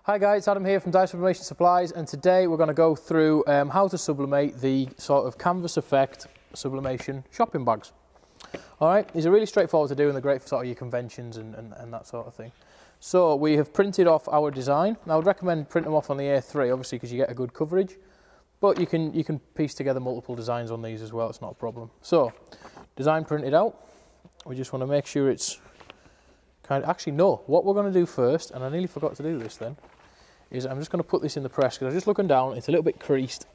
Hi guys, Adam here from Dye Sublimation Supplies, and today we're going to go through how to sublimate the sort of canvas effect sublimation shopping bags. Alright, these are really straightforward to do and they're great for sort of your conventions and that sort of thing. So we have printed off our design. Now I would recommend print them off on the A3 obviously because you get a good coverage, but you can piece together multiple designs on these as well, it's not a problem. So, design printed out, we just want to make sure it's actually no, what we're going to do first, and I nearly forgot to do this then, is I'm just going to put this in the press because I'm just looking down, it's a little bit creased.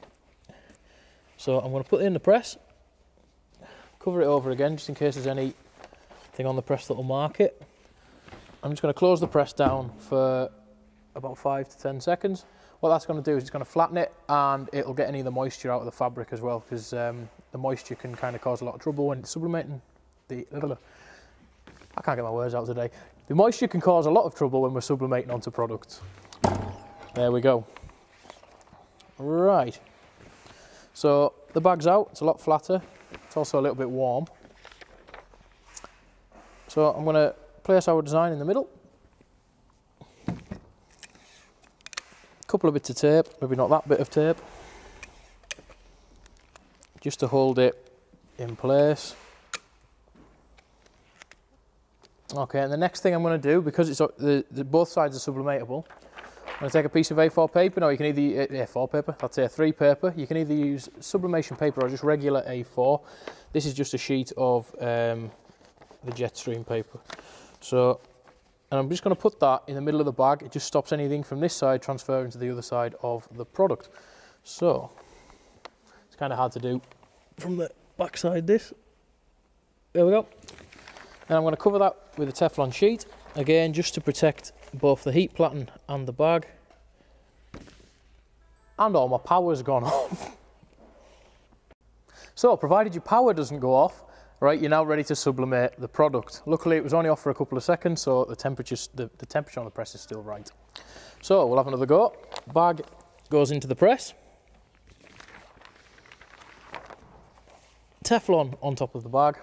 So I'm going to put it in the press, cover it over again just in case there's anything on the press that will mark it. I'm just going to close the press down for about 5 to 10 seconds. What that's going to do is it's going to flatten it and it'll get any of the moisture out of the fabric as well, because the moisture can kind of cause a lot of trouble when it's sublimating the... I can't get my words out today. The moisture can cause a lot of trouble when we're sublimating onto products. There we go. Right. So the bag's out, it's a lot flatter. It's also a little bit warm. So I'm going to place our design in the middle. A couple of bits of tape, maybe not that bit of tape, just to hold it in place. Okay, and the next thing I'm going to do, because it's both sides are sublimatable, I'm going to take a piece of A4 paper. No, you can either A4 paper, that's A3 paper. You can either use sublimation paper or just regular A4. This is just a sheet of the Jetstream paper. So, and I'm just going to put that in the middle of the bag. It just stops anything from this side transferring to the other side of the product. So, it's kind of hard to do from the back side. This. There we go. And I'm going to cover that with a Teflon sheet, again just to protect both the heat platen and the bag. And all my power's gone off. So, provided your power doesn't go off, right, you're now ready to sublimate the product. Luckily it was only off for a couple of seconds, so the temperature on the press is still right. So, we'll have another go. Bag goes into the press. Teflon on top of the bag.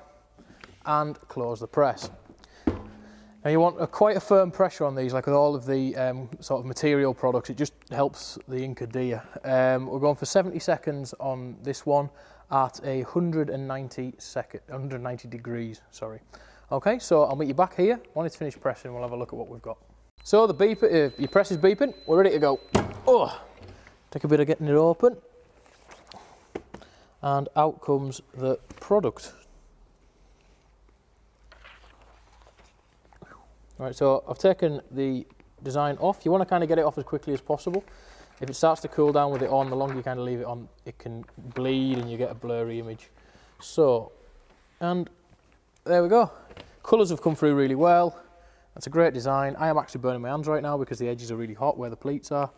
And close the press. Now you want quite a firm pressure on these, like with all of the sort of material products, it just helps the ink adhere. We're going for 70 seconds on this one at 190 degrees, sorry. Okay, so I'll meet you back here. When it's finished pressing, we'll have a look at what we've got. So the beeper, your press is beeping, we're ready to go. Oh, take a bit of getting it open. And out comes the product. Right, so I've taken the design off. You want to kind of get it off as quickly as possible. If it starts to cool down with it on, the longer you kind of leave it on, it can bleed and you get a blurry image. So, and there we go. Colours have come through really well. That's a great design. I am actually burning my hands right now because the edges are really hot where the pleats are.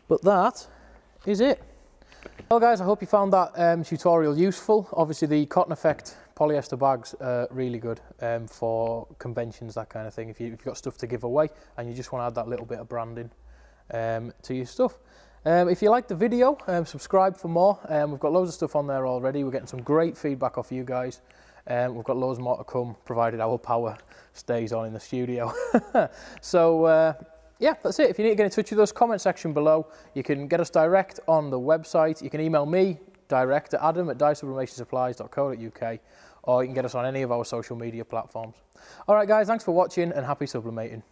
But that is it. Well guys, I hope you found that tutorial useful. Obviously the cotton effect polyester bags are really good for conventions, that kind of thing. If you've got stuff to give away and you just want to add that little bit of branding to your stuff. If you liked the video, subscribe for more. We've got loads of stuff on there already. We're getting some great feedback off you guys. We've got loads more to come, provided our power stays on in the studio. So yeah, that's it. If you need to get in touch with us, comment section below. You can get us direct on the website. You can email me direct at adam@dyesublimationSupplies.co.uk, or you can get us on any of our social media platforms. Alright guys, thanks for watching and happy sublimating.